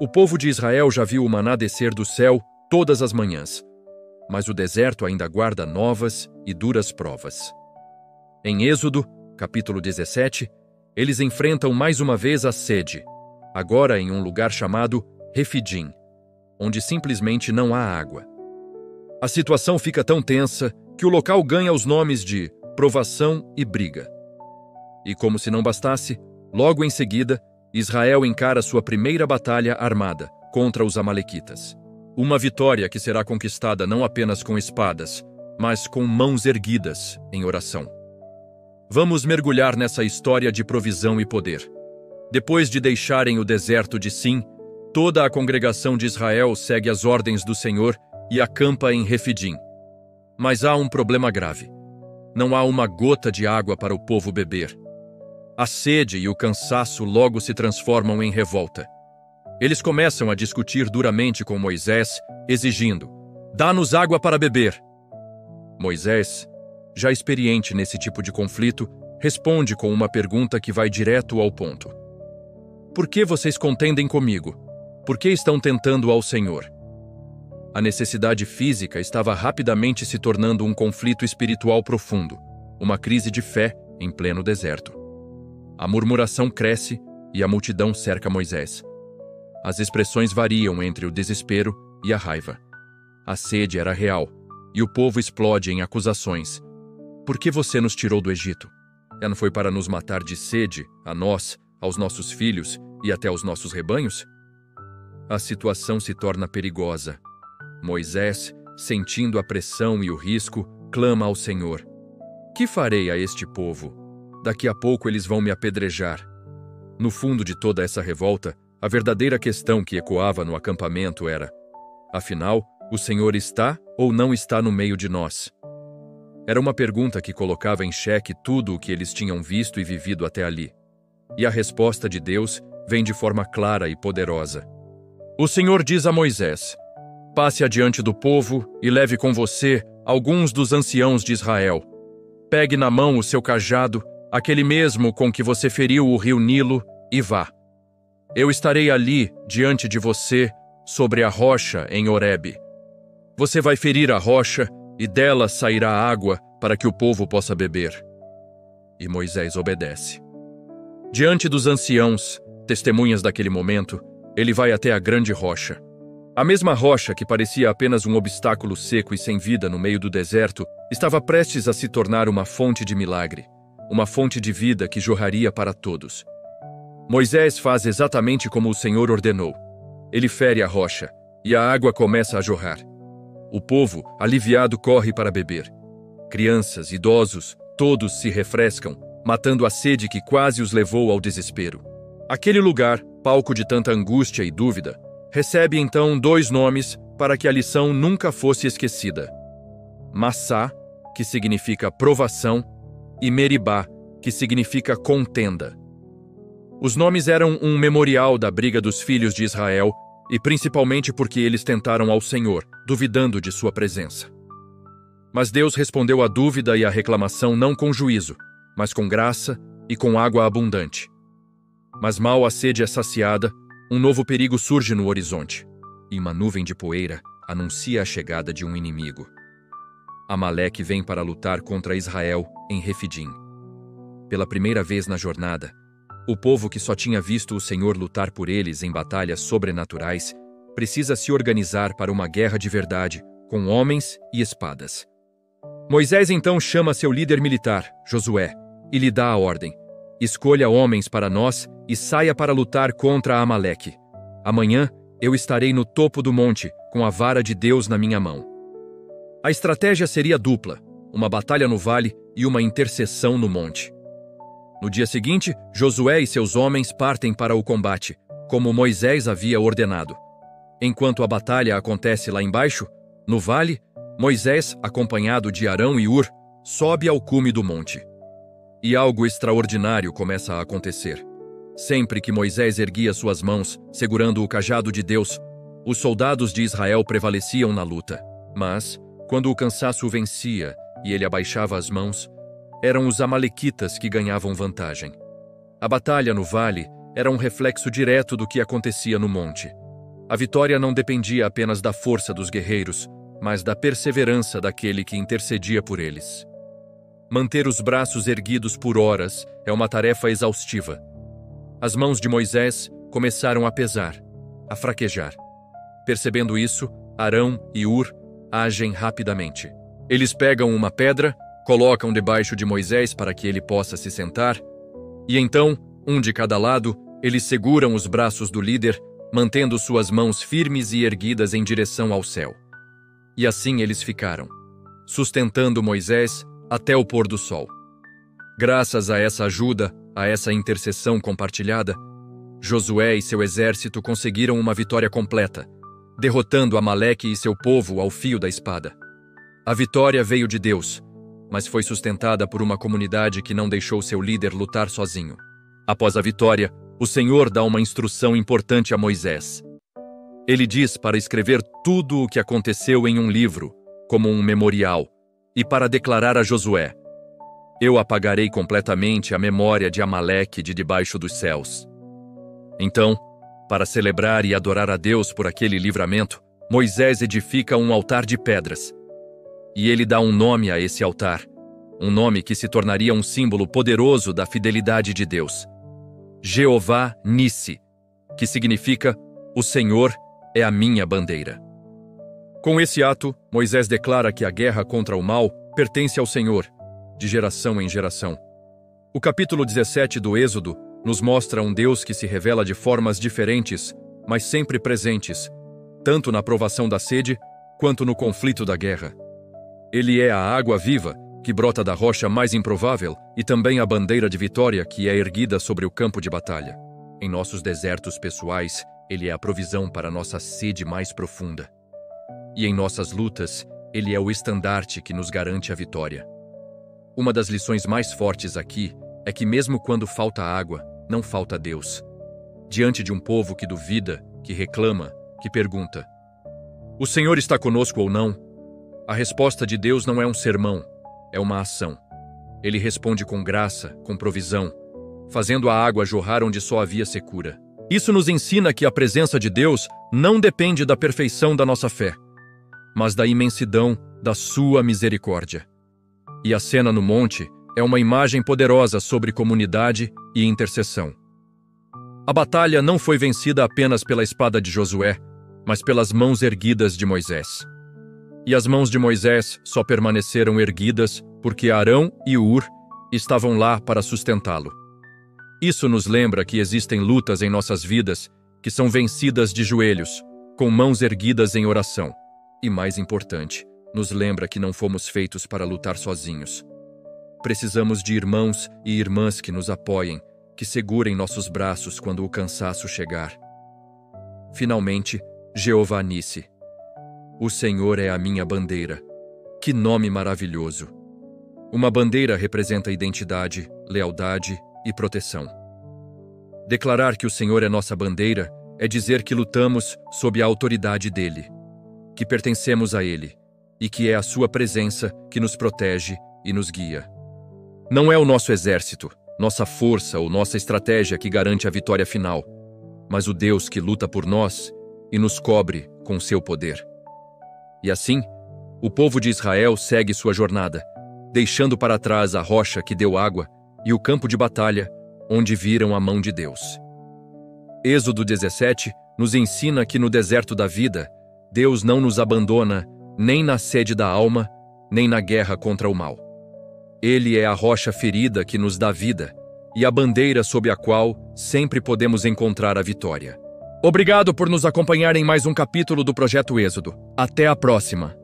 O povo de Israel já viu o maná descer do céu todas as manhãs, mas o deserto ainda guarda novas e duras provas. Em Êxodo, capítulo 17, eles enfrentam mais uma vez a sede, agora em um lugar chamado Refidim, onde simplesmente não há água. A situação fica tão tensa que o local ganha os nomes de provação e briga. E como se não bastasse, logo em seguida, Israel encara sua primeira batalha armada contra os amalequitas. Uma vitória que será conquistada não apenas com espadas, mas com mãos erguidas em oração. Vamos mergulhar nessa história de provisão e poder. Depois de deixarem o deserto de Sim, toda a congregação de Israel segue as ordens do Senhor e acampa em Refidim. Mas há um problema grave. Não há uma gota de água para o povo beber. A sede e o cansaço logo se transformam em revolta. Eles começam a discutir duramente com Moisés, exigindo: "Dá-nos água para beber." Moisés, já experiente nesse tipo de conflito, responde com uma pergunta que vai direto ao ponto. "Por que vocês contendem comigo? Por que estão tentando ao Senhor?" A necessidade física estava rapidamente se tornando um conflito espiritual profundo, uma crise de fé em pleno deserto. A murmuração cresce e a multidão cerca Moisés. As expressões variam entre o desespero e a raiva. A sede era real, e o povo explode em acusações. "Por que você nos tirou do Egito? Não foi para nos matar de sede, a nós, aos nossos filhos e até aos nossos rebanhos?" A situação se torna perigosa. Moisés, sentindo a pressão e o risco, clama ao Senhor: "Que farei a este povo? Daqui a pouco eles vão me apedrejar." No fundo de toda essa revolta, a verdadeira questão que ecoava no acampamento era: afinal, o Senhor está ou não está no meio de nós? Era uma pergunta que colocava em xeque tudo o que eles tinham visto e vivido até ali. E a resposta de Deus vem de forma clara e poderosa. O Senhor diz a Moisés: "Passe adiante do povo e leve com você alguns dos anciãos de Israel. Pegue na mão o seu cajado, aquele mesmo com que você feriu o rio Nilo, e vá. Eu estarei ali, diante de você, sobre a rocha em Horebe. Você vai ferir a rocha, e dela sairá água para que o povo possa beber." E Moisés obedece. Diante dos anciãos, testemunhas daquele momento, ele vai até a grande rocha. A mesma rocha que parecia apenas um obstáculo seco e sem vida no meio do deserto, estava prestes a se tornar uma fonte de milagre, uma fonte de vida que jorraria para todos. Moisés faz exatamente como o Senhor ordenou. Ele fere a rocha, e a água começa a jorrar. O povo, aliviado, corre para beber. Crianças, idosos, todos se refrescam, matando a sede que quase os levou ao desespero. Aquele lugar, palco de tanta angústia e dúvida, recebe então 2 nomes para que a lição nunca fosse esquecida: Massá, que significa provação, e Meribá, que significa contenda. Os nomes eram um memorial da briga dos filhos de Israel, e principalmente porque eles tentaram ao Senhor, duvidando de sua presença. Mas Deus respondeu à dúvida e à reclamação não com juízo, mas com graça e com água abundante. Mas mal a sede é saciada, um novo perigo surge no horizonte, e uma nuvem de poeira anuncia a chegada de um inimigo. Amaleque vem para lutar contra Israel em Refidim. Pela primeira vez na jornada, o povo que só tinha visto o Senhor lutar por eles em batalhas sobrenaturais precisa se organizar para uma guerra de verdade, com homens e espadas. Moisés então chama seu líder militar, Josué, e lhe dá a ordem: "Escolha homens para nós e saia para lutar contra Amaleque. Amanhã eu estarei no topo do monte, com a vara de Deus na minha mão." A estratégia seria dupla: uma batalha no vale e uma intercessão no monte. No dia seguinte, Josué e seus homens partem para o combate, como Moisés havia ordenado. Enquanto a batalha acontece lá embaixo, no vale, Moisés, acompanhado de Arão e Hur, sobe ao cume do monte. E algo extraordinário começa a acontecer. Sempre que Moisés erguia suas mãos, segurando o cajado de Deus, os soldados de Israel prevaleciam na luta. Mas, quando o cansaço o vencia e ele abaixava as mãos, eram os amalequitas que ganhavam vantagem. A batalha no vale era um reflexo direto do que acontecia no monte. A vitória não dependia apenas da força dos guerreiros, mas da perseverança daquele que intercedia por eles. Manter os braços erguidos por horas é uma tarefa exaustiva. As mãos de Moisés começaram a pesar, a fraquejar. Percebendo isso, Arão e Hur agem rapidamente. Eles pegam uma pedra, colocam debaixo de Moisés para que ele possa se sentar, e então, um de cada lado, eles seguram os braços do líder, mantendo suas mãos firmes e erguidas em direção ao céu. E assim eles ficaram, sustentando Moisés até o pôr do sol. Graças a essa ajuda, a essa intercessão compartilhada, Josué e seu exército conseguiram uma vitória completa, derrotando Amaleque e seu povo ao fio da espada. A vitória veio de Deus, mas foi sustentada por uma comunidade que não deixou seu líder lutar sozinho. Após a vitória, o Senhor dá uma instrução importante a Moisés. Ele diz para escrever tudo o que aconteceu em um livro, como um memorial, e para declarar a Josué: eu apagarei completamente a memória de Amaleque de debaixo dos céus. Então, para celebrar e adorar a Deus por aquele livramento, Moisés edifica um altar de pedras. E ele dá um nome a esse altar, um nome que se tornaria um símbolo poderoso da fidelidade de Deus. Jeová Nissi, que significa o Senhor é a minha bandeira. Com esse ato, Moisés declara que a guerra contra o mal pertence ao Senhor, de geração em geração. O capítulo 17 do Êxodo nos mostra um Deus que se revela de formas diferentes, mas sempre presentes, tanto na provação da sede, quanto no conflito da guerra. Ele é a água viva, que brota da rocha mais improvável, e também a bandeira de vitória que é erguida sobre o campo de batalha. Em nossos desertos pessoais, ele é a provisão para nossa sede mais profunda. E em nossas lutas, ele é o estandarte que nos garante a vitória. Uma das lições mais fortes aqui é que mesmo quando falta água, não falta Deus. Diante de um povo que duvida, que reclama, que pergunta: o Senhor está conosco ou não? A resposta de Deus não é um sermão, é uma ação. Ele responde com graça, com provisão, fazendo a água jorrar onde só havia secura. Isso nos ensina que a presença de Deus não depende da perfeição da nossa fé, mas da imensidão da sua misericórdia. E a cena no monte é uma imagem poderosa sobre comunidade e intercessão. A batalha não foi vencida apenas pela espada de Josué, mas pelas mãos erguidas de Moisés. E as mãos de Moisés só permaneceram erguidas porque Arão e Hur estavam lá para sustentá-lo. Isso nos lembra que existem lutas em nossas vidas que são vencidas de joelhos, com mãos erguidas em oração. E mais importante, nos lembra que não fomos feitos para lutar sozinhos. Precisamos de irmãos e irmãs que nos apoiem, que segurem nossos braços quando o cansaço chegar. Finalmente, Jeová Nissi. O Senhor é a minha bandeira. Que nome maravilhoso! Uma bandeira representa identidade, lealdade e proteção. Declarar que o Senhor é nossa bandeira é dizer que lutamos sob a autoridade dele, que pertencemos a ele e que é a sua presença que nos protege e nos guia. Não é o nosso exército, nossa força ou nossa estratégia que garante a vitória final, mas o Deus que luta por nós e nos cobre com seu poder. E assim, o povo de Israel segue sua jornada, deixando para trás a rocha que deu água e o campo de batalha, onde viram a mão de Deus. Êxodo 17 nos ensina que no deserto da vida, Deus não nos abandona nem na sede da alma, nem na guerra contra o mal. Ele é a rocha ferida que nos dá vida e a bandeira sob a qual sempre podemos encontrar a vitória. Obrigado por nos acompanhar em mais um capítulo do Projeto Êxodo. Até a próxima!